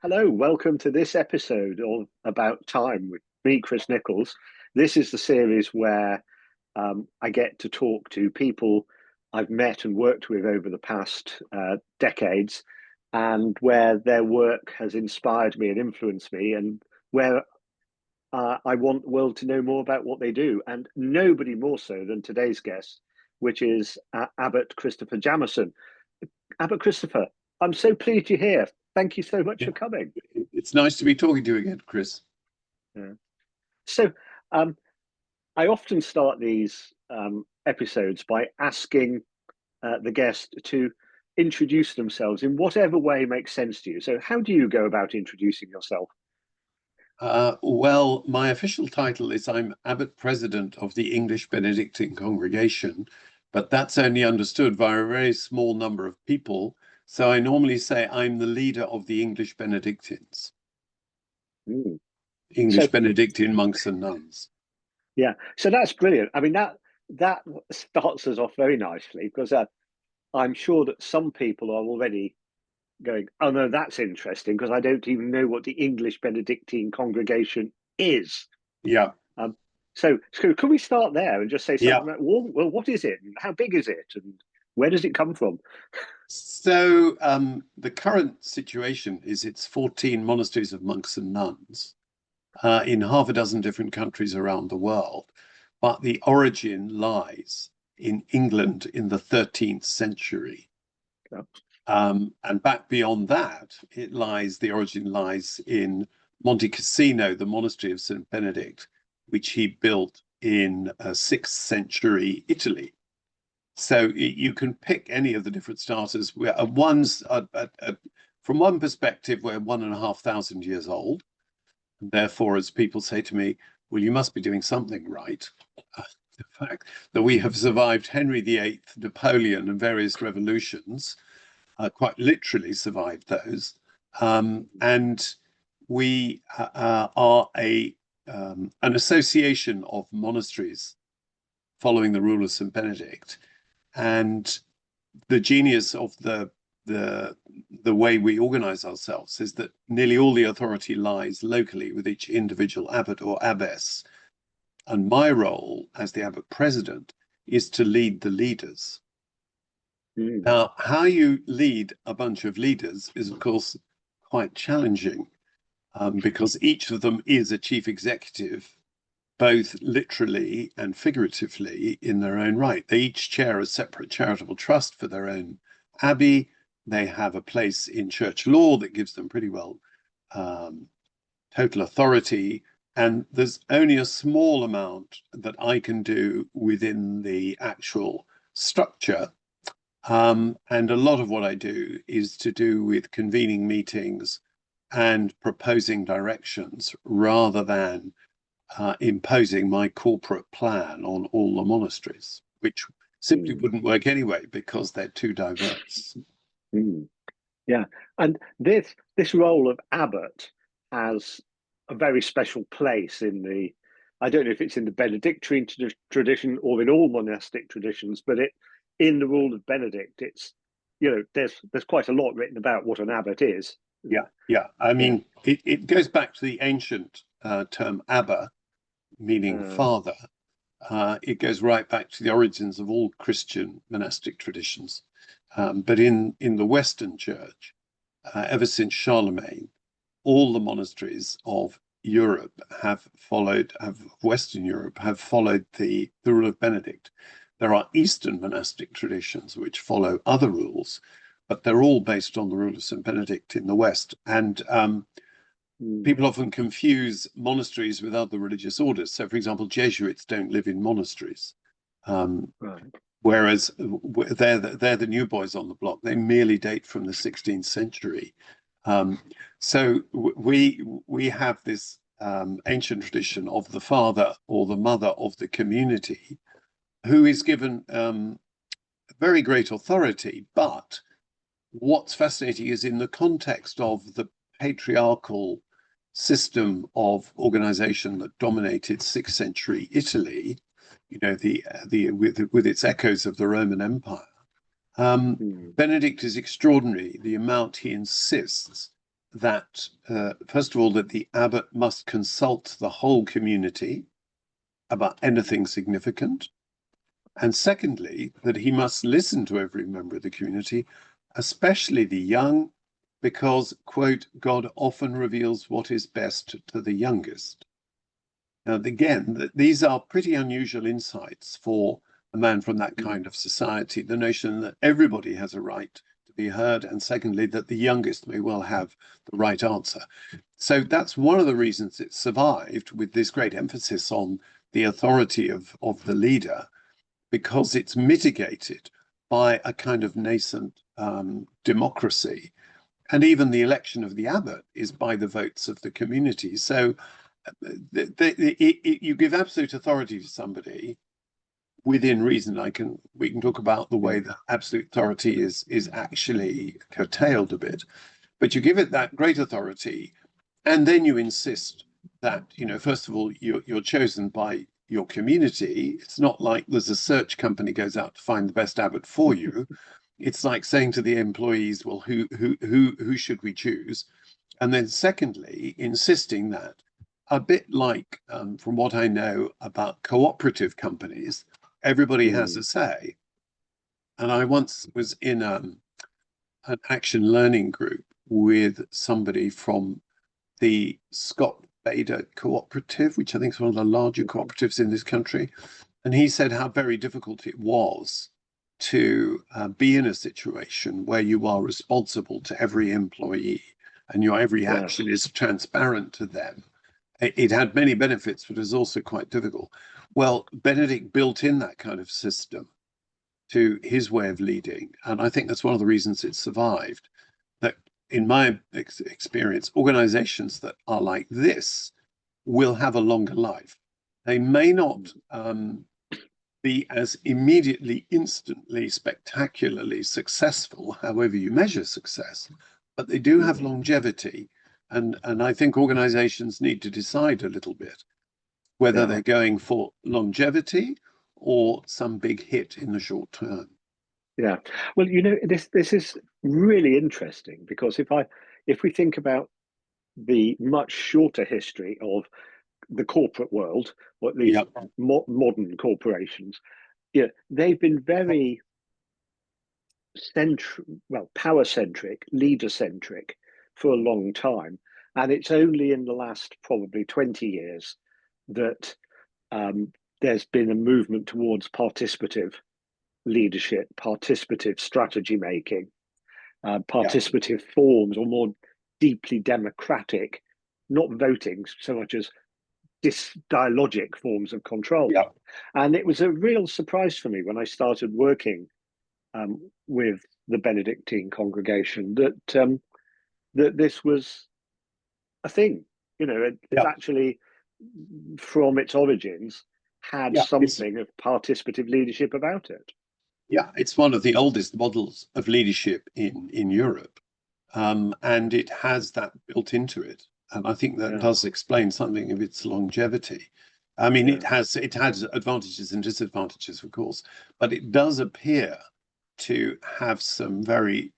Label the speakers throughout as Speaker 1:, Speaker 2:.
Speaker 1: Hello, welcome to this episode of About Time with me, Chris Nichols. This is the series where I get to talk to people I've met and worked with over the past decades, and where their work has inspired me and influenced me, and where I want the world to know more about what they do. And nobody more so than today's guest, which is Abbot Christopher Jamison. Abbot Christopher, I'm so pleased you're here. Thank you so much
Speaker 2: Yeah,
Speaker 1: for coming.
Speaker 2: it's nice to be talking to you again, Chris.
Speaker 1: Yeah. So, um, I often start these episodes by asking the guest to introduce themselves in whatever way makes sense to you. So, how do you go about introducing yourself?
Speaker 2: Well, my official title is I'm Abbot President of the English Benedictine Congregation, but that's only understood via a very small number of people. So I normally say I'm the leader of the English Benedictines,
Speaker 1: Mm.
Speaker 2: English
Speaker 1: So,
Speaker 2: Benedictine monks and nuns.
Speaker 1: yeah, so that's brilliant. I mean, that starts us off very nicely because I'm sure that some people are already going, "Oh no, that's interesting," because I don't even know what the English Benedictine congregation is.
Speaker 2: Yeah,
Speaker 1: Um, so could we start there and just say
Speaker 2: yeah.
Speaker 1: something like, well, what is it? And how big is it? And where does it come from?
Speaker 2: So the current situation is it's 14 monasteries of monks and nuns in half a dozen different countries around the world. But the origin lies in England in the 13th century.
Speaker 1: Yeah.
Speaker 2: And back beyond that, the origin lies in Monte Cassino, the monastery of St. Benedict, which he built in 6th century Italy. So you can pick any of the different starters. From one perspective, we're 1,500 years old. And therefore, as people say to me, well, you must be doing something right. The fact that we have survived Henry VIII, Napoleon, and various revolutions, quite literally survived those. And we are an association of monasteries following the rule of St. Benedict. And the genius of the way we organize ourselves is that nearly all the authority lies locally with each individual abbot or abbess. And my role as the abbot president is to lead the leaders.
Speaker 1: Mm.
Speaker 2: Now, how you lead a bunch of leaders is, of course, quite challenging because each of them is a chief executive, both literally and figuratively in their own right. They each chair a separate charitable trust for their own abbey. They have a place in church law that gives them pretty well total authority. And there's only a small amount that I can do within the actual structure. And a lot of what I do is to do with convening meetings and proposing directions rather than imposing my corporate plan on all the monasteries, which simply
Speaker 1: Mm.
Speaker 2: wouldn't work anyway because they're too diverse.
Speaker 1: Mm. Yeah, and this role of abbot has a very special place in the. I don't know if it's in the Benedictine tradition or in all monastic traditions, but it in the Rule of Benedict, it's there's quite a lot written about what an abbot is.
Speaker 2: Yeah, yeah. I
Speaker 1: Yeah.
Speaker 2: mean, it goes back to the ancient term Abba, meaning
Speaker 1: Uh,
Speaker 2: father. It goes right back to the origins of all Christian monastic traditions. But in the Western Church, ever since Charlemagne, all the monasteries of Europe Western Europe have followed the Rule of Benedict. There are Eastern monastic traditions which follow other rules, but they're all based on the Rule of St. Benedict in the West. And
Speaker 1: mm,
Speaker 2: people often confuse monasteries with other religious orders. So, for example, Jesuits don't live in monasteries. Um,
Speaker 1: right.
Speaker 2: Whereas they're the new boys on the block. They merely date from the 16th century. So we have this ancient tradition of the father or the mother of the community, who is given very great authority. But what's fascinating is in the context of the patriarchal system of organization that dominated 6th century Italy, you know, the with its echoes of the Roman Empire.
Speaker 1: Mm,
Speaker 2: Benedict is extraordinary, the amount he insists that, first of all, that the abbot must consult the whole community about anything significant. And secondly, that he must listen to every member of the community, especially the young, because, quote, God often reveals what is best to the youngest. Now, again, these are pretty unusual insights for a man from that kind of society. The notion that everybody has a right to be heard, and secondly, that the youngest may well have the right answer. So that's one of the reasons it survived, with this great emphasis on the authority of the leader, because it's mitigated by a kind of nascent democracy. And even the election of the abbot is by the votes of the community. So you give absolute authority to somebody within reason. We can talk about the way that absolute authority is actually curtailed a bit, but you give it that great authority, and then you insist that, first of all, you're chosen by your community. It's not like there's a search company goes out to find the best abbot for you. It's like saying to the employees, well, who should we choose? And then secondly, insisting that, a bit like, from what I know about cooperative companies, everybody has a say. And I once was in an action learning group with somebody from the Scott Bader Cooperative, which I think is one of the larger cooperatives in this country. And he said how very difficult it was to be in a situation where you are responsible to every employee and your every action is transparent to them. It had many benefits, but it was also quite difficult. Well, Benedict built in that kind of system to his way of leading. And I think that's one of the reasons it survived. That, in my experience, organizations that are like this will have a longer life. They may not be as immediately, instantly, spectacularly successful, however you measure success, but they do have longevity. And I think organizations need to decide a little bit whether they're going for longevity or some big hit in the short term.
Speaker 1: Yeah. Well, this is really interesting, because if we think about the much shorter history of the corporate world, or at least modern corporations, they've been very power centric, leader centric for a long time, and it's only in the last probably 20 years that there's been a movement towards participative leadership, participative strategy making, participative forms, or more deeply democratic, not voting so much as dialogic forms of control. And it was a real surprise for me when I started working with the Benedictine congregation that this was a thing. It's actually, from its origins, had something of participative leadership about it.
Speaker 2: Yeah, it's one of the oldest models of leadership in Europe, and it has that built into it. And I think that does explain something of its longevity. I mean, it has advantages and disadvantages, of course, but it does appear to have some very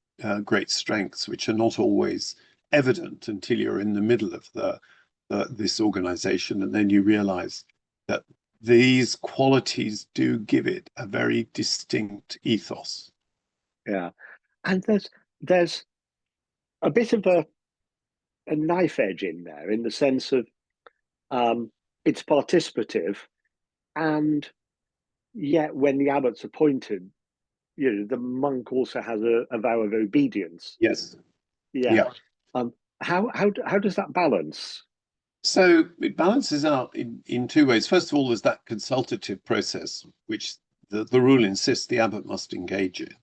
Speaker 2: great strengths, which are not always evident until you're in the middle of this organization, and then you realize that these qualities do give it a very distinct ethos.
Speaker 1: Yeah, and there's a bit of a knife edge in there, in the sense of it's participative, and yet when the abbot's appointed, the monk also has a vow of obedience.
Speaker 2: Yes.
Speaker 1: Yeah. How does that balance?
Speaker 2: So it balances out in two ways. First of all, there's that consultative process, which the rule insists the abbot must engage in.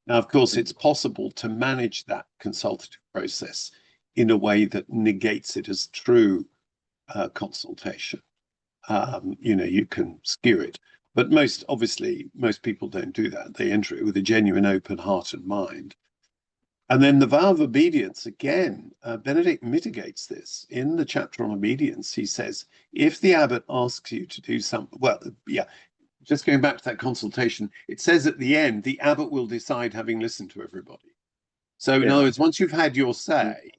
Speaker 2: Now, of course, it's possible to manage that consultative process in a way that negates it as true consultation. You can skew it, but most people don't do that. They enter it with a genuine open heart and mind. And then the vow of obedience, again, Benedict mitigates this. In the chapter on obedience, he says, if the abbot asks you to do something, just going back to that consultation, it says at the end, the abbot will decide, having listened to everybody. So in other words, once you've had your say,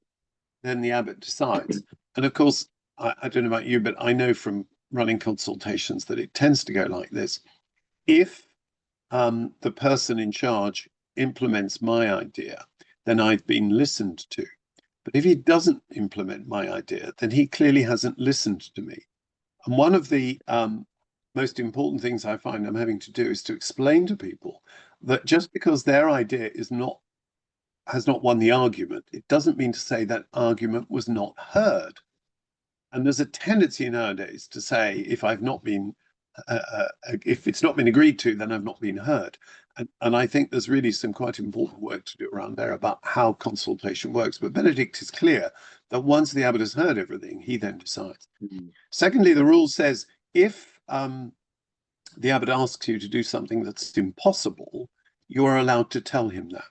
Speaker 2: then the abbot decides. And of course, I don't know about you, but I know from running consultations that it tends to go like this. If the person in charge implements my idea, then I've been listened to. But if he doesn't implement my idea, then he clearly hasn't listened to me. And one of the most important things I find I'm having to do is to explain to people that just because their idea has not won the argument, it doesn't mean to say that argument was not heard. And there's a tendency nowadays to say, if it's not been agreed to, then I've not been heard. And I think there's really some quite important work to do around there about how consultation works. But Benedict is clear that once the abbot has heard everything, he then decides. Mm-hmm. Secondly, the rule says if the abbot asks you to do something that's impossible, you are allowed to tell him that.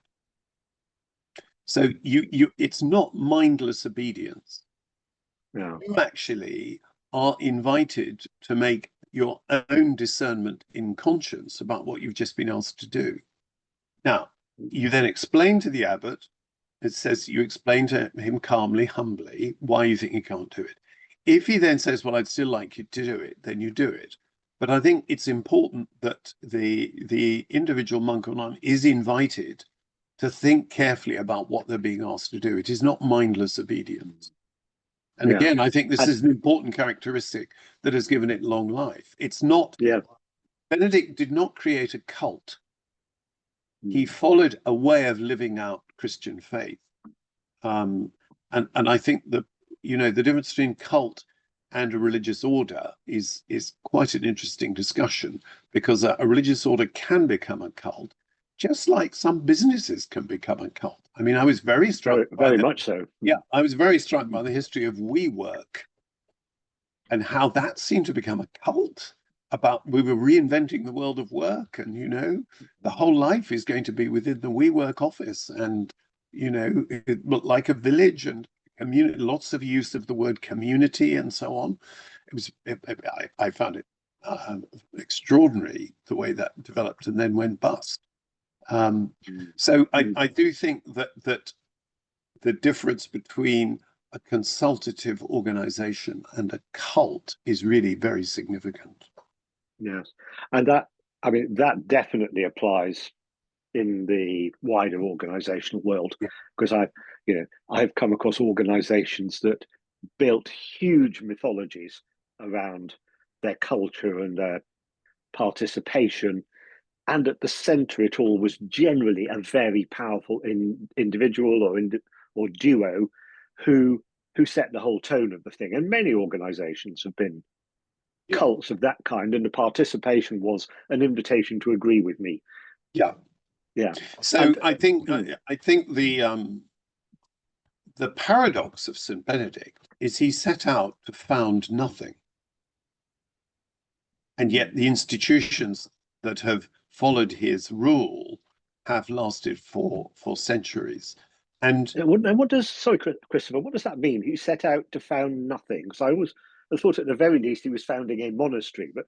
Speaker 2: So it's not mindless obedience. No. You actually are invited to make your own discernment in conscience about what you've just been asked to do. Now, you then explain to the abbot, it says you explain to him calmly, humbly, why you think you can't do it. If he then says, well, I'd still like you to do it, then you do it. But I think it's important that the individual monk or nun is invited to think carefully about what they're being asked to do. It is not mindless obedience. And again, I think this is an important characteristic that has given it long life. It's not, Benedict did not create a cult. He followed a way of living out Christian faith. And I think that, the difference between cult and a religious order is quite an interesting discussion, because a religious order can become a cult, just like some businesses can become a cult. I mean, I was very struck
Speaker 1: very much so.
Speaker 2: Yeah, I was very struck by the history of WeWork and how that seemed to become a cult about we were reinventing the world of work, and the whole life is going to be within the WeWork office, and it looked like a village, and community, lots of use of the word community and so on. I found it extraordinary the way that developed and then went bust. So I do think that the difference between a consultative organization and a cult is really very significant.
Speaker 1: Yes, and that definitely applies in the wider organizational world, because I've come across organizations that built huge mythologies around their culture and their participation, and at the center it all was generally a very powerful individual or duo who set the whole tone of the thing. And many organizations have been cults of that kind, and the participation was an invitation to agree with me.
Speaker 2: Yeah. So I think the paradox of St. Benedict is he set out to found nothing, and yet the institutions that have followed his rule have lasted for centuries. And
Speaker 1: what does Christopher, what does that mean? He set out to found nothing. So I thought at the very least he was founding a monastery, but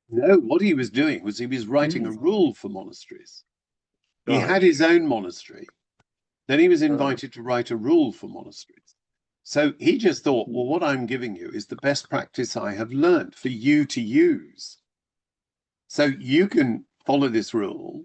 Speaker 2: no, what he was doing was he was writing a rule for monasteries. He had his own monastery. Then he was invited to write a rule for monasteries. So he just thought, well, what I'm giving you is the best practice I have learned for you to use. So you can follow this rule,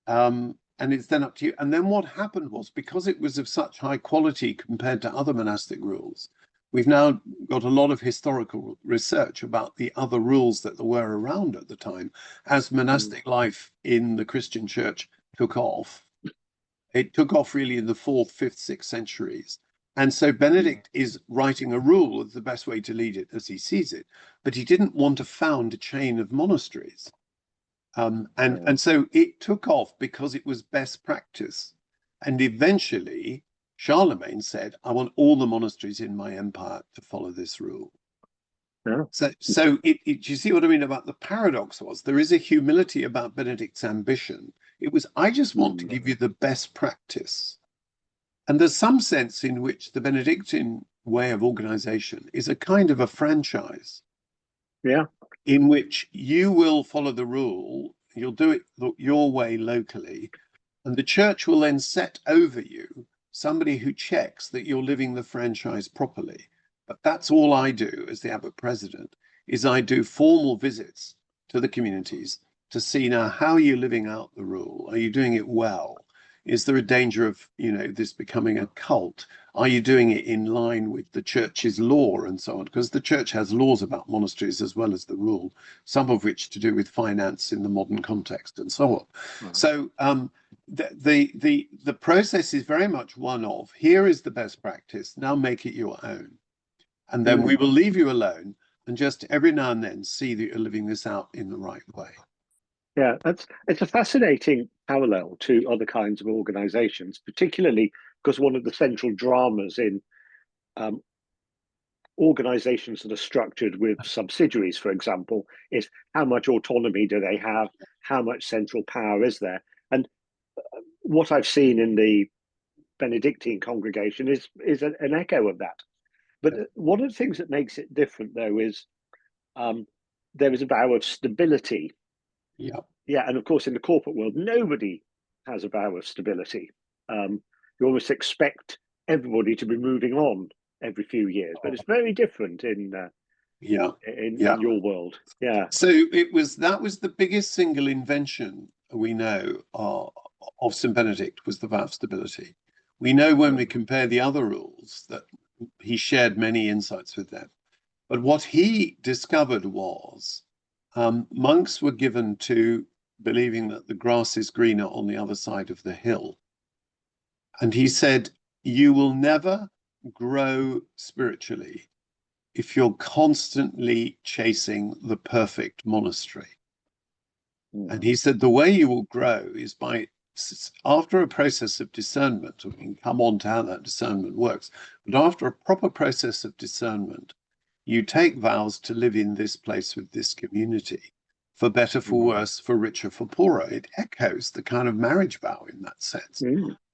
Speaker 2: and it's then up to you. And then what happened was, because it was of such high quality compared to other monastic rules, we've now got a lot of historical research about the other rules that there were around at the time. As monastic life in the Christian church took off, it took off really in the 4th, 5th, 6th centuries. And so Benedict is writing a rule of the best way to lead it as he sees it, but he didn't want to found a chain of monasteries. And so it took off because it was best practice. And eventually Charlemagne said, I want all the monasteries in my empire to follow this rule. Yeah. So you see what I mean about the paradox was there is a humility about Benedict's ambition. It was, I just want to give you the best practice. And there's some sense in which the Benedictine way of organization is a kind of a franchise.
Speaker 1: Yeah.
Speaker 2: In which you will follow the rule, you'll do it your way locally, and the church will then set over you somebody who checks that you're living the franchise properly. But that's all I do as the Abbot President, is I do formal visits to the communities to see now, how are you living out the rule? Are you doing it well? Is there a danger of, this becoming a cult? Are you doing it in line with the church's law and so on? Because the church has laws about monasteries as well as the rule, some of which to do with finance in the modern context and so on.
Speaker 1: Right.
Speaker 2: So the process is very much one of, here is the best practice, now make it your own. And then we will leave you alone and just every now and then see that you're living this out in the right way.
Speaker 1: Yeah, it's a fascinating parallel to other kinds of organisations, particularly because one of the central dramas in organisations that are structured with subsidiaries, for example, is how much autonomy do they have? How much central power is there? And what I've seen in the Benedictine congregation is an echo of that. But one of the things that makes it different, though, is there is a vow of stability.
Speaker 2: Yeah.
Speaker 1: Yeah, and of course, in the corporate world, nobody has a vow of stability. You almost expect everybody to be moving on every few years, but it's very different in your world. Yeah.
Speaker 2: So that was the biggest single invention we know of St. Benedict, was the vow of stability. We know when we compare the other rules that he shared many insights with them. But what he discovered was monks were given to believing that the grass is greener on the other side of the hill. And he said, you will never grow spiritually if you're constantly chasing the perfect monastery. And he said, the way you will grow is by, after a process of discernment, we can come on to how that discernment works, but after a proper process of discernment, you take vows to live in this place with this community, for better, for worse, for richer, for poorer. It echoes the kind of marriage vow in that sense,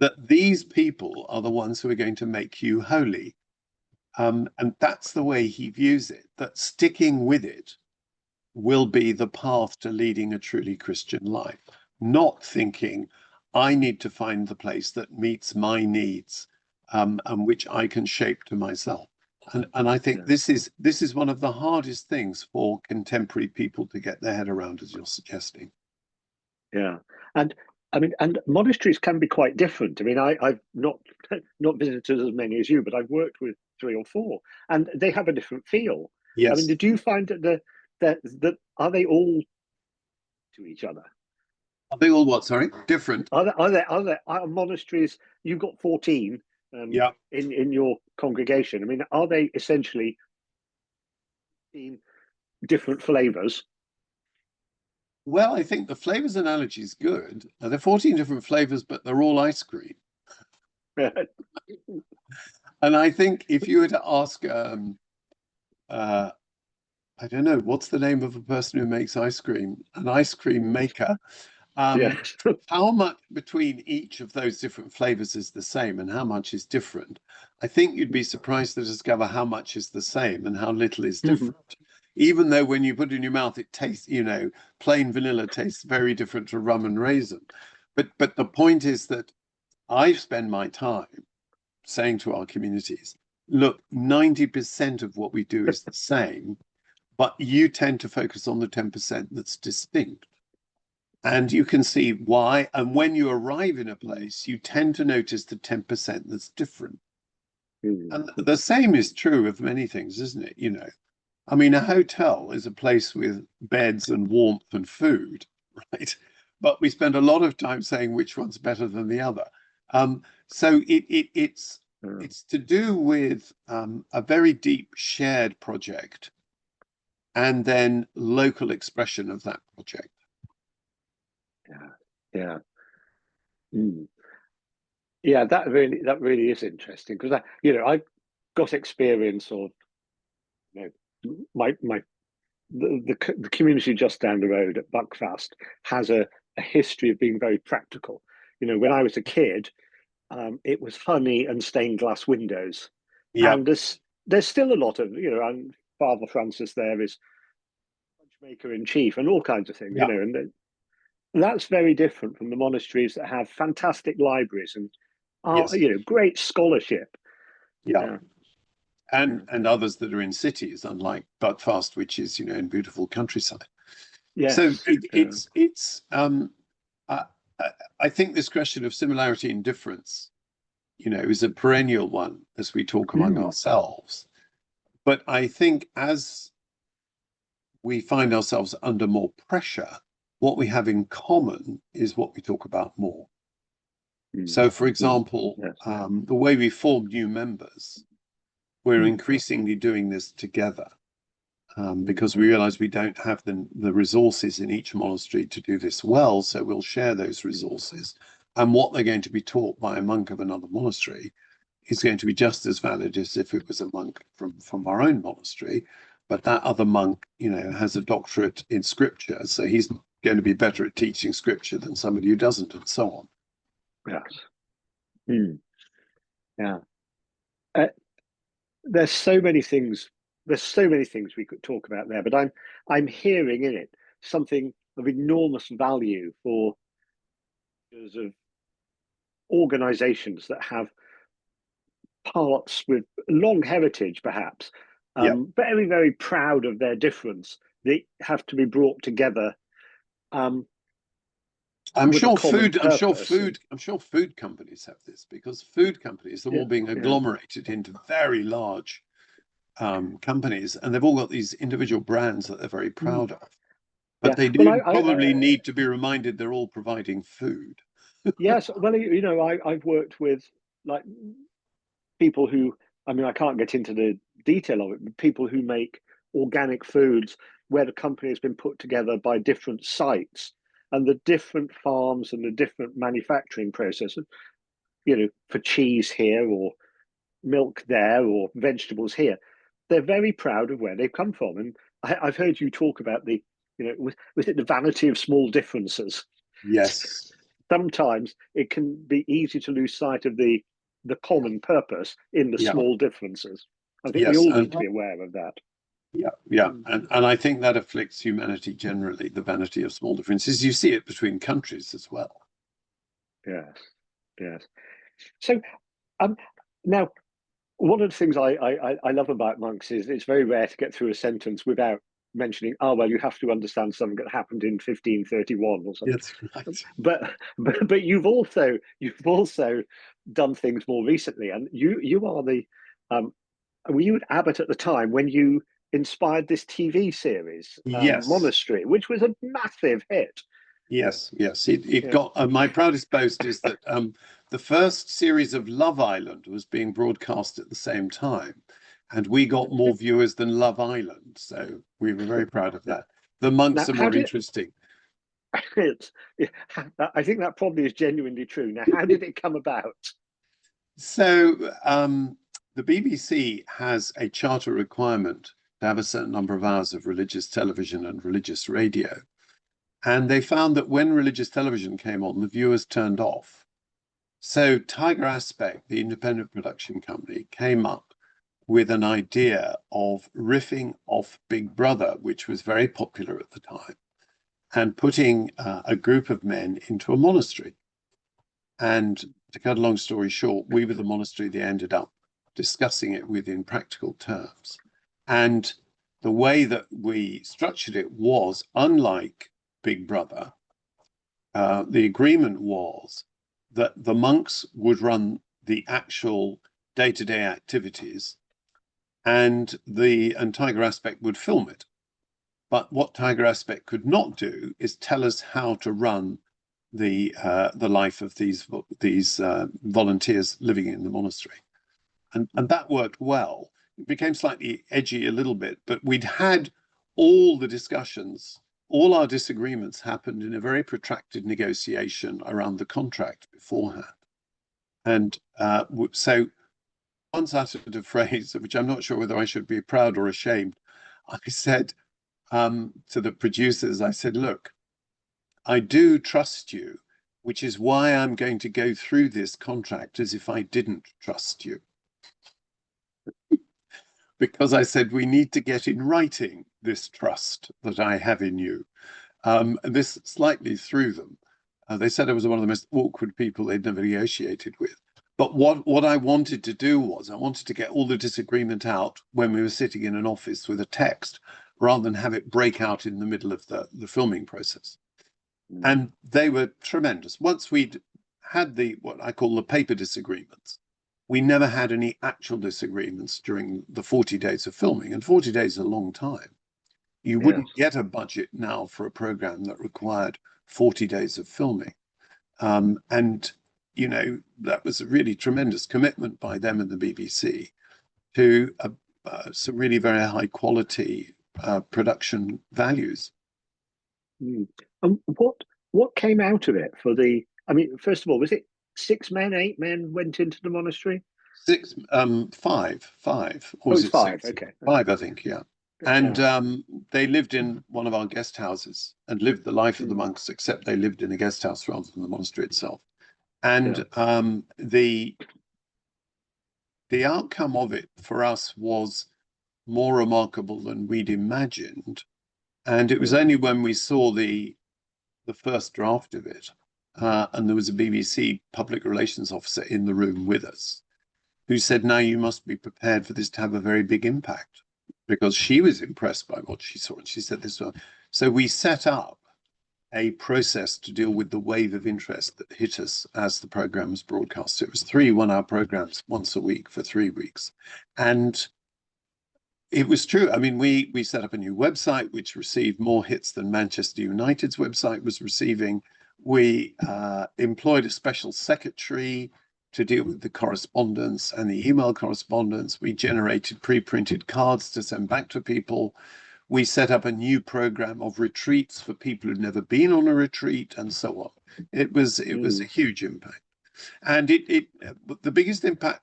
Speaker 2: that these people are the ones who are going to make you holy. And that's the way he views it, that sticking with it will be the path to leading a truly Christian life, not thinking, I need to find the place that meets my needs and which I can shape to myself. And I think this is one of the hardest things for contemporary people to get their head around, as you're suggesting.
Speaker 1: Yeah, and I mean, and monasteries can be quite different. I mean, I've not visited as many as you, but I've worked with 3 or 4, and they have a different feel.
Speaker 2: Yes.
Speaker 1: I mean, did you find that are they all to each other?
Speaker 2: Are they all what? Sorry, different.
Speaker 1: Are monasteries? You've got 14. In your congregation. I mean, are they essentially different flavors?
Speaker 2: Well, I think the flavors analogy is good. There are 14 different flavors, but they're all ice cream. And I think if you were to ask, I don't know, what's the name of a person who makes ice cream? An ice cream maker.
Speaker 1: Yes.
Speaker 2: How much between each of those different flavors is the same and how much is different? I think you'd be surprised to discover how much is the same and how little is different. Even though when you put it in your mouth, it tastes, plain vanilla tastes very different to rum and raisin. But the point is that I spend my time saying to our communities, look, 90% of what we do is the same, but you tend to focus on the 10% that's distinct. And you can see why. And when you arrive in a place, you tend to notice the 10% that's different. And the same is true of many things, isn't it? I mean, a hotel is a place with beds and warmth and food, right? But we spend a lot of time saying which one's better than the other. So it's to do with a very deep shared project and then local expression of that project.
Speaker 1: Yeah. Yeah, that really is interesting, because I've got experience of the community just down the road at Buckfast has a history of being very practical. When I was a kid, it was honey and stained glass windows, and there's still a lot of and Father Francis there is maker in chief and all kinds of things, and that's very different from the monasteries that have fantastic libraries. And art,
Speaker 2: Yes.
Speaker 1: great scholarship.
Speaker 2: Yeah.
Speaker 1: Yeah, yeah.
Speaker 2: And others that are in cities, unlike Buckfast, which is, in beautiful countryside. So
Speaker 1: Yes.
Speaker 2: I, I I think this question of similarity and difference, is a perennial one as we talk among
Speaker 1: Mm,
Speaker 2: ourselves. But I think as we find ourselves under more pressure, what we have in common is what we talk about more.
Speaker 1: mm,
Speaker 2: So, for
Speaker 1: mm,
Speaker 2: example,
Speaker 1: yes.
Speaker 2: the way we form new members, we're
Speaker 1: Mm,
Speaker 2: increasingly doing this together.
Speaker 1: mm,
Speaker 2: Because we realize we don't have the resources in each monastery to do this well, so we'll share those
Speaker 1: mm,
Speaker 2: resources. And what they're going to be taught by a monk of another monastery is going to be just as valid as if it was a monk from our own monastery. But that other monk, has a doctorate in scripture, so he's going to be better at teaching scripture than somebody who doesn't, and so on.
Speaker 1: yes. Mm, yeah. Uh, there's so many things. There's so many things we could talk about there, but I'm hearing in it something of enormous value for of organisations that have parts with long heritage, perhaps,
Speaker 2: Yeah.
Speaker 1: very, very proud of their difference. They have to be brought together um,
Speaker 2: I'm
Speaker 1: with a
Speaker 2: sure
Speaker 1: common
Speaker 2: food, I'm sure
Speaker 1: purpose. And
Speaker 2: food, I'm sure food companies have this because food companies are
Speaker 1: yeah,
Speaker 2: all being
Speaker 1: yeah,
Speaker 2: agglomerated into very large companies, and they've all got these individual brands that they're very
Speaker 1: mm,
Speaker 2: proud of. But
Speaker 1: yeah.
Speaker 2: they
Speaker 1: Well,
Speaker 2: do probably need to be reminded they're all providing food.
Speaker 1: yes. Well, I've worked with like people who, I mean, I can't get into the detail of it, but people who make organic foods where the company has been put together by different sites and the different farms and the different manufacturing processes, for cheese here or milk there or vegetables here. They're very proud of where they've come from. And I've heard you talk about was it the vanity of small differences?
Speaker 2: Yes,
Speaker 1: Sometimes it can be easy to lose sight of the common purpose in the
Speaker 2: yeah,
Speaker 1: small differences. I think we
Speaker 2: yes,
Speaker 1: all
Speaker 2: and
Speaker 1: need to be aware of that.
Speaker 2: yeah, and I think that afflicts humanity generally, the vanity of small differences. You see it between countries as well.
Speaker 1: Yes, yes. So um, now one of the things I love about monks is it's very rare to get through a sentence without mentioning, oh, well, you have to understand something that happened in 1531 or something.
Speaker 2: That's right.
Speaker 1: But you've also done things more recently, and you are the were you an abbot at the time when you inspired this TV series,
Speaker 2: Yes,
Speaker 1: Monastery, which was a massive hit.
Speaker 2: yes. It
Speaker 1: Yeah.
Speaker 2: got my proudest boast is that the first series of Love Island was being broadcast at the same time, and we got more viewers than Love Island. So we were very proud of
Speaker 1: Yeah.
Speaker 2: that. The monks
Speaker 1: Now,
Speaker 2: are
Speaker 1: how
Speaker 2: more
Speaker 1: did
Speaker 2: interesting.
Speaker 1: it? I think that probably is genuinely true. Now, how did it come about?
Speaker 2: So the BBC has a charter requirement to have a certain number of hours of religious television and religious radio. And they found that when religious television came on, the viewers turned off. So Tiger Aspect, the independent production company, came up with an idea of riffing off Big Brother, which was very popular at the time, and putting a group of men into a monastery. And to cut a long story short, we were the monastery they ended up discussing it with in practical terms. And the way that we structured it was unlike Big Brother. The agreement was that the monks would run the actual day-to-day activities and Tiger Aspect would film it. But what Tiger Aspect could not do is tell us how to run the life of these volunteers living in the monastery, and that worked well. It became slightly edgy a little bit, but we'd had all the discussions, all our disagreements happened in a very protracted negotiation around the contract beforehand, and so once uttered a phrase which I'm not sure whether I should be proud or ashamed. I said to the producers, I said, look, I do trust you, which is why I'm going to go through this contract as if I didn't trust you. Because I said, we need to get in writing this trust that I have in you. This slightly threw them. They said I was one of the most awkward people they'd never negotiated with. But what I wanted to do was I wanted to get all the disagreement out when we were sitting in an office with a text, rather than have it break out in the middle of the filming process.
Speaker 1: Mm.
Speaker 2: And they were tremendous. Once we'd had the what I call the paper disagreements, we never had any actual disagreements during the 40 days of filming. And 40 days is a long time. You
Speaker 1: Yes.
Speaker 2: wouldn't get a budget now for a program that required 40 days of filming. And, you know, that was a really tremendous commitment by them and the BBC to some really very high quality production values.
Speaker 1: Mm. And what came out of it for the? I mean, first of all, was it 6 men, 8 men went into the monastery?
Speaker 2: Six, five, or
Speaker 1: Oh,
Speaker 2: was
Speaker 1: it's
Speaker 2: it
Speaker 1: five.
Speaker 2: six?
Speaker 1: Okay.
Speaker 2: Five, I think, yeah. And
Speaker 1: Yeah.
Speaker 2: they lived in one of our guest houses and lived the life of the
Speaker 1: Mm.
Speaker 2: monks, except they lived in a guest house rather than the monastery itself.
Speaker 1: Yeah.
Speaker 2: And the outcome of it for us was more remarkable than we'd imagined. And it was
Speaker 1: Yeah.
Speaker 2: only when we saw the first draft of it, and there was a BBC public relations officer in the room with us, who said, now you must be prepared for this to have a very big impact, because she was impressed by what she saw. And she said this. So we set up a process to deal with the wave of interest that hit us as the program was broadcast. It was 3 1-hour programs once a week for 3 weeks. And it was true. I mean, we set up a new website, which received more hits than Manchester United's website was receiving. We employed a special secretary to deal with the correspondence and the email correspondence. We generated pre-printed cards to send back to people. We set up a new program of retreats for people who'd never been on a retreat, and so on. It was a
Speaker 1: Mm.
Speaker 2: huge impact. And the biggest impact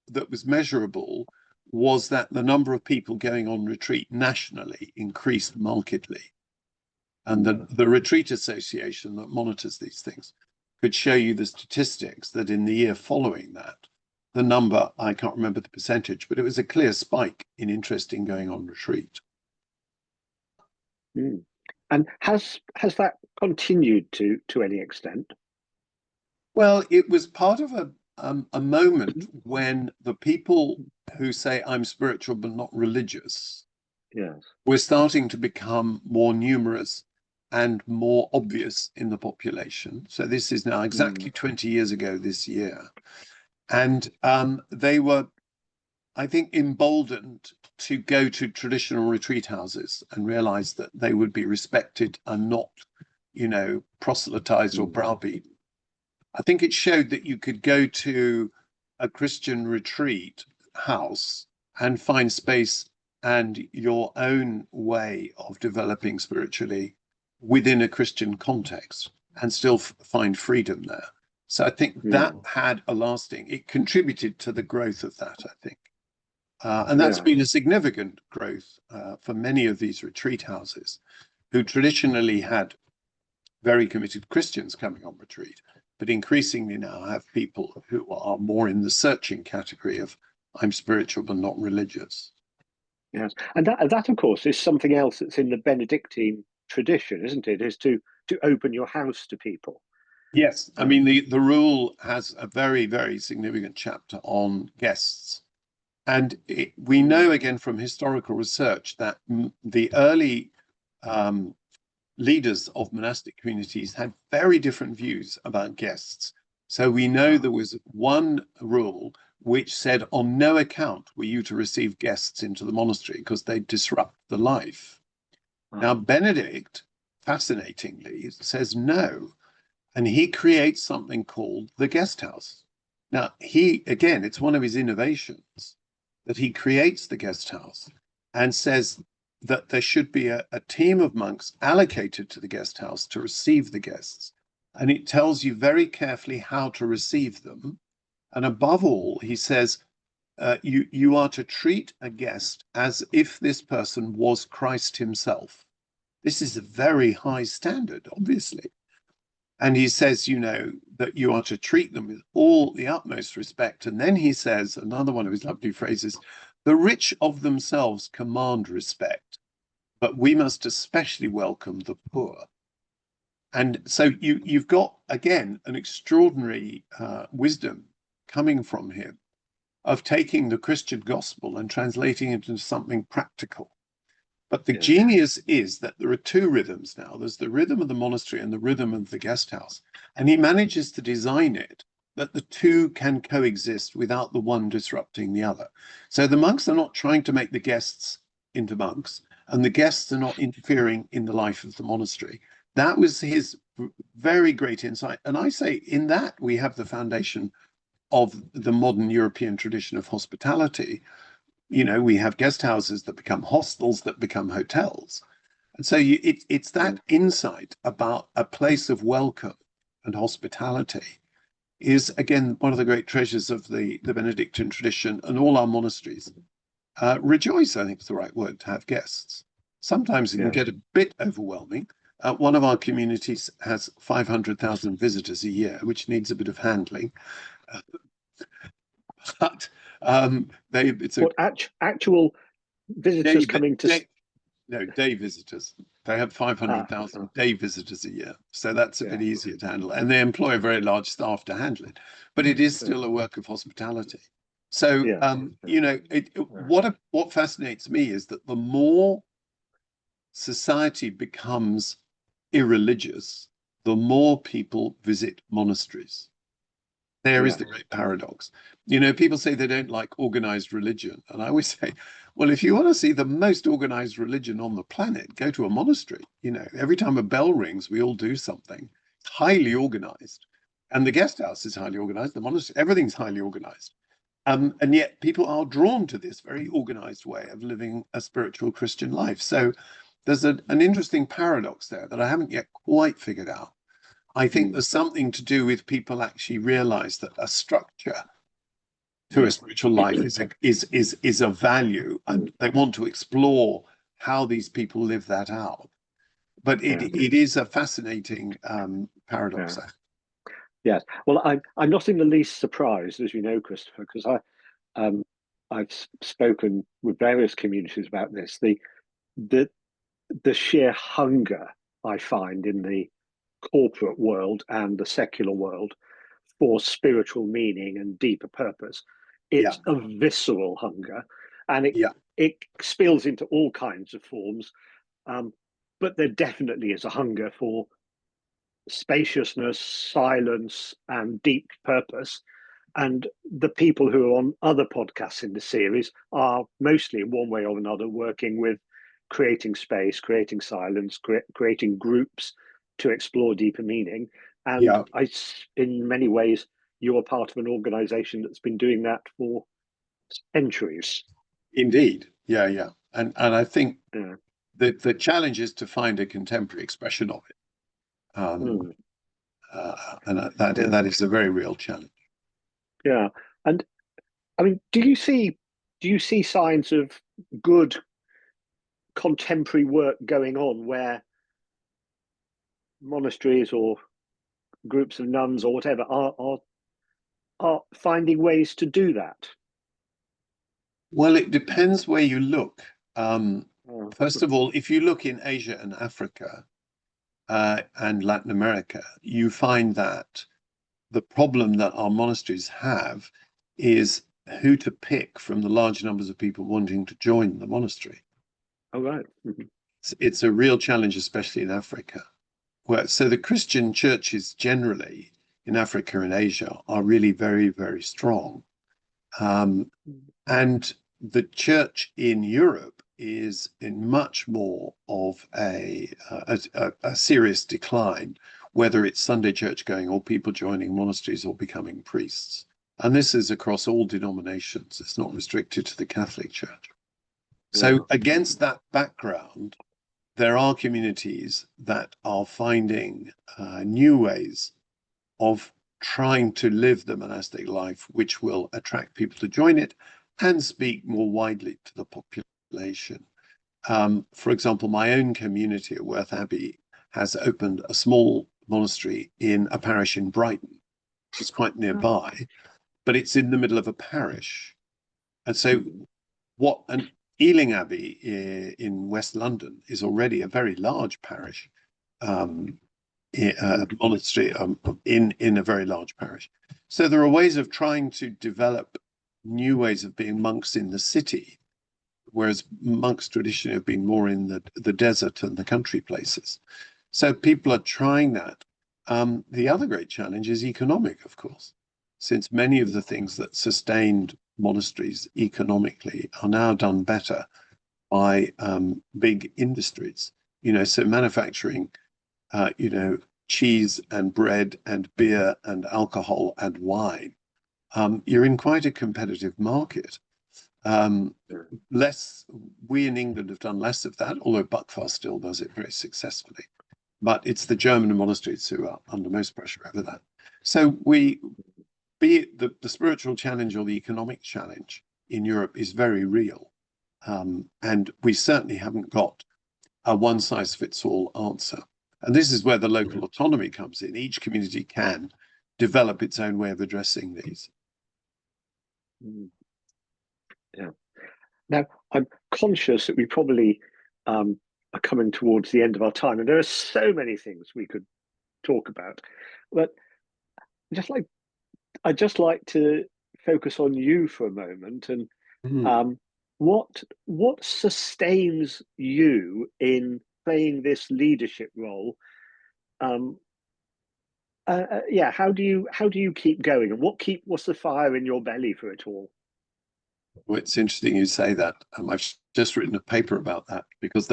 Speaker 2: that was measurable was that the number of people going on retreat nationally increased markedly. And the Retreat Association that monitors these things could show you the statistics that in the year following that, the number, I can't remember the percentage, but it was a clear spike in interest in going on retreat.
Speaker 1: Mm. And has that continued to any extent?
Speaker 2: Well, it was part of a moment when the people who say I'm spiritual but not religious
Speaker 1: Yes.
Speaker 2: were starting to become more numerous and more obvious in the population. So this is now exactly
Speaker 1: Mm.
Speaker 2: 20 years ago this year. And they were, I think, emboldened to go to traditional retreat houses and realize that they would be respected and not, you know, proselytized or
Speaker 1: Mm.
Speaker 2: browbeaten. I think it showed that you could go to a Christian retreat house and find space and your own way of developing spiritually within a Christian context and still find freedom there. So I think that
Speaker 1: Mm.
Speaker 2: had a lasting, it contributed to the growth of that, I think. And that's
Speaker 1: Yeah.
Speaker 2: been a significant growth for many of these retreat houses who traditionally had very committed Christians coming on retreat, but increasingly now have people who are more in the searching category of I'm spiritual but not religious.
Speaker 1: Yes. And that of course is something else that's in the Benedictine tradition, isn't it? Is to open your house to people.
Speaker 2: Yes, I
Speaker 1: Um,
Speaker 2: mean, the rule has a very, very significant chapter on guests. And we
Speaker 1: mm.
Speaker 2: know again from historical research that the early leaders of monastic communities had very different views about guests. So we know there was one rule which said, on no account were you to receive guests into the monastery because they disrupt the life. Now, Benedict, fascinatingly, says no. And he creates something called the guest house. Now, again, it's one of his innovations that he creates the guest house and says that there should be a team of monks allocated to the guest house to receive the guests. And it tells you very carefully how to receive them. And above all, he says, you are to treat a guest as if this person was Christ himself. This is a very high standard, obviously. And he says, you know, that you are to treat them with all the utmost respect. And then he says, another one of his lovely phrases, the rich of themselves command respect, but we must especially welcome the poor. And so you've got, again, an extraordinary wisdom coming from him of taking the Christian gospel and translating it into something practical. But the genius is that there are two rhythms now. There's the rhythm of the monastery and the rhythm of the guest house. And he manages to design it that the two can coexist without the one disrupting the other. So the monks are not trying to make the guests into monks, and the guests are not interfering in the life of the monastery. That was his very great insight. And I say in that we have the foundation of the modern European tradition of hospitality. You know, we have guest houses that become hostels, that become hotels. And so it's that insight about a place of welcome and hospitality is, again, one of the great treasures of the Benedictine tradition, and all our monasteries rejoice, I think is the right word, to have guests. Sometimes it can get a bit overwhelming. One of our communities has 500,000 visitors a year, which needs a bit of handling. But it's
Speaker 1: what actual visitors coming to
Speaker 2: day visitors. They have 500,000 day visitors a year, so that's a bit easier to handle, and they employ a very large staff to handle it, but it is still a work of hospitality. So you know, what fascinates me is that the more society becomes irreligious, the more people visit monasteries. There is the great paradox. You know, people say they don't like organized religion. And I always say, well, if you want to see the most organized religion on the planet, go to a monastery. You know, every time a bell rings, we all do something. It's highly organized. And the guest house is highly organized. The monastery, everything's highly organized. And yet people are drawn to this very organized way of living a spiritual Christian life. So there's an interesting paradox there that I haven't yet quite figured out. I think there's something to do with people actually realize that a structure to a spiritual life is a value, and they want to explore how these people live that out. But it is a fascinating paradox.
Speaker 1: Yes. Well, I'm not in the least surprised, as you know, Christopher, because I've spoken with various communities about this. The sheer hunger I find in the corporate world and the secular world for spiritual meaning and deeper purpose. It's a visceral hunger, and it spills into all kinds of forms. But there definitely is a hunger for spaciousness, silence, and deep purpose. And the people who are on other podcasts in the series are mostly, in one way or another, working with creating space, creating silence, creating groups to explore deeper meaning. And in many ways, you're part of an organization that's been doing that for centuries.
Speaker 2: Indeed. Yeah. And I think the challenge is to find a contemporary expression of it. And that is a very real challenge.
Speaker 1: Yeah. And I mean, do you see signs of good contemporary work going on where monasteries or groups of nuns or whatever are finding ways to do that?
Speaker 2: Well, it depends where you look. First of all, if you look in Asia and Africa and Latin America, you find that the problem that our monasteries have is who to pick from the large numbers of people wanting to join the monastery.
Speaker 1: Oh, right.
Speaker 2: It's a real challenge, especially in Africa. So the Christian churches generally in Africa and Asia are really very, very strong. And the church in Europe is in much more of a serious decline, whether it's Sunday church going or people joining monasteries or becoming priests. And this is across all denominations. It's not restricted to the Catholic Church. So against that background, there are communities that are finding new ways of trying to live the monastic life, which will attract people to join it and speak more widely to the population. For example, my own community at Worth Abbey has opened a small monastery in a parish in Brighton, which is quite nearby, but it's in the middle of a parish. And so an Ealing Abbey in West London is already a very large parish, monastery in a very large parish. So there are ways of trying to develop new ways of being monks in the city, whereas monks traditionally have been more in the desert and the country places. So people are trying that. The other great challenge is economic, of course, since many of the things that sustained monasteries economically are now done better by big industries. So manufacturing, cheese and bread and beer and alcohol and wine, you're in quite a competitive market. We in England have done less of that, although Buckfast still does it very successfully. But it's the German monasteries who are under most pressure over that. So be it the spiritual challenge or the economic challenge in Europe is very real. And we certainly haven't got a one-size-fits-all answer. And this is where the local autonomy comes in. Each community can develop its own way of addressing these.
Speaker 1: Yeah. Now, I'm conscious that we probably are coming towards the end of our time, and there are so many things we could talk about. But I'd just like to focus on you for a moment, and what sustains you in playing this leadership role? How do you keep going, and what's the fire in your belly for it all?
Speaker 2: Well, it's interesting you say that. I've just written a paper about that because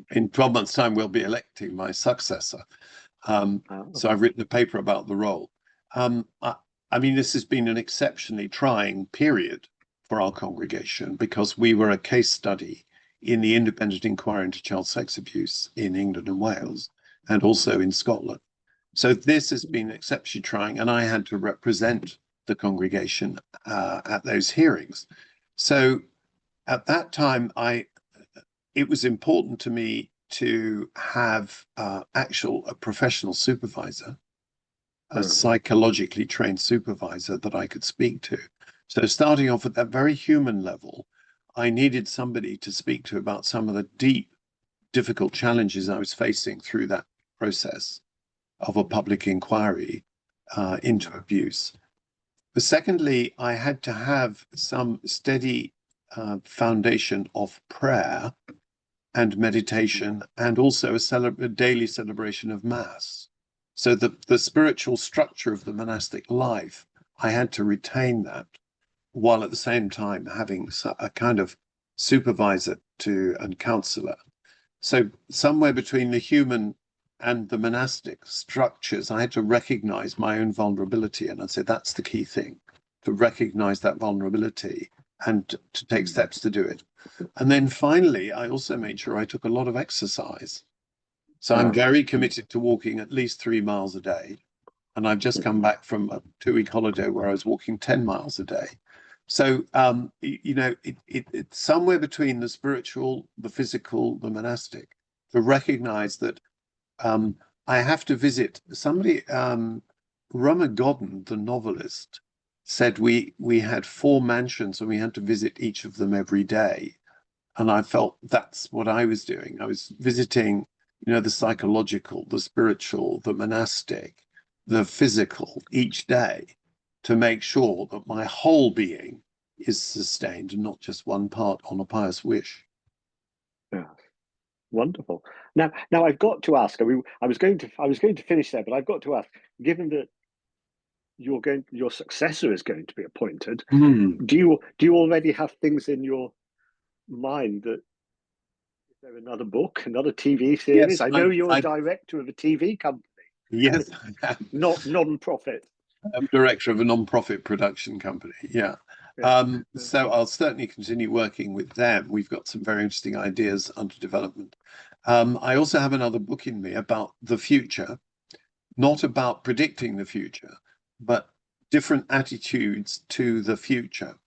Speaker 2: in 12 months' time, we'll be electing my successor. So I've written a paper about the role. I mean, this has been an exceptionally trying period for our congregation because we were a case study in the independent inquiry into child sex abuse in England and Wales, and also in Scotland. So this has been exceptionally trying, and I had to represent the congregation at those hearings. So at that time, it was important to me to have a professional supervisor, a psychologically trained supervisor that I could speak to. So starting off at that very human level, I needed somebody to speak to about some of the deep, difficult challenges I was facing through that process of a public inquiry into abuse. But secondly, I had to have some steady foundation of prayer and meditation, and also a daily celebration of Mass. So the spiritual structure of the monastic life, I had to retain that, while at the same time having a kind of supervisor and counselor. So somewhere between the human and the monastic structures, I had to recognize my own vulnerability. And I'd say that's the key thing, to recognize that vulnerability and to take steps to do it. And then finally, I also made sure I took a lot of exercise. So I'm very committed to walking at least 3 miles a day. And I've just come back from a 2-week holiday where I was walking 10 miles a day. So, it's somewhere between the spiritual, the physical, the monastic, to recognize that I have to visit somebody. Rummer Godden, the novelist, said we had 4 mansions and we had to visit each of them every day. And I felt that's what I was doing. I was visiting, the psychological, the spiritual, the monastic, the physical each day to make sure that my whole being is sustained and not just one part on a pious wish.
Speaker 1: Yeah. Wonderful. Now I've got to ask. I was going to finish there, but I've got to ask. Given that your successor is going to be appointed, do you already have things in your mind that? Is there another book, another TV series?
Speaker 2: Yes,
Speaker 1: I know you're a director of a TV company.
Speaker 2: Yes, I am.
Speaker 1: Not non-profit.
Speaker 2: I'm director of a non-profit production company. Yeah. So I'll certainly continue working with them. We've got some very interesting ideas under development. I also have another book in me about the future, not about predicting the future, but different attitudes to the future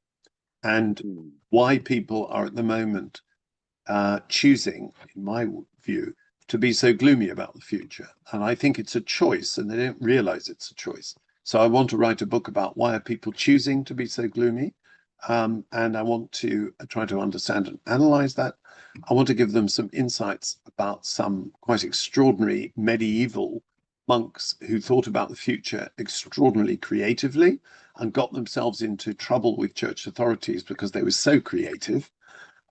Speaker 2: and why people are at the moment choosing, in my view, to be so gloomy about the future. And I think it's a choice, and they don't realize it's a choice. So I want to write a book about why are people choosing to be so gloomy. And I want to try to understand and analyze that. I want to give them some insights about some quite extraordinary medieval monks who thought about the future extraordinarily creatively. and got themselves into trouble with church authorities because they were so creative.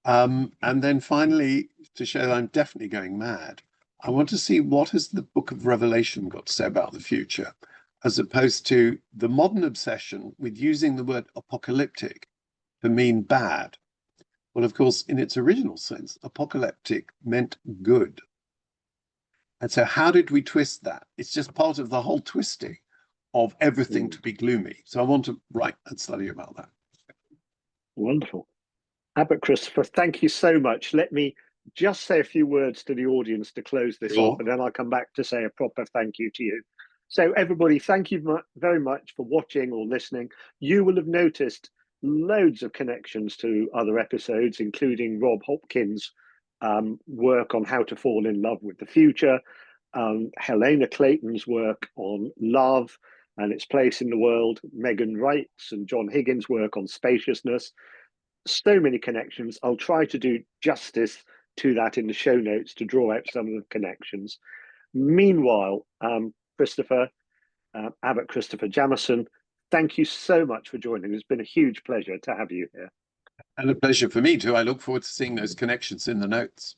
Speaker 2: And then finally, to show that I'm definitely going mad, I want to see what has the book of Revelation got to say about the future, as opposed to the modern obsession with using the word apocalyptic to mean bad. Well, of course, in its original sense, apocalyptic meant good. And so how did we twist that? It's just part of the whole twisting of everything to be gloomy. So I want to write and study about that.
Speaker 1: Wonderful. Abbot Christopher, thank you so much. Let me just say a few words to the audience to close this off, and then I'll come back to say a proper thank you to you. So everybody, thank you very much for watching or listening. You will have noticed loads of connections to other episodes, including Rob Hopkins' work on how to fall in love with the future, Helena Clayton's work on love and its place in the world, Megan Wright's and John Higgins' work on spaciousness. So many connections. I'll try to do justice to that in the show notes to draw out some of the connections. Meanwhile, Christopher, Abbot Christopher Jamison, thank you so much for joining. It's been a huge pleasure to have you here.
Speaker 2: And a pleasure for me too. I look forward to seeing those connections in the notes.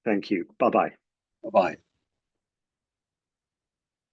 Speaker 1: Thank you. Bye-bye.
Speaker 2: Bye-bye.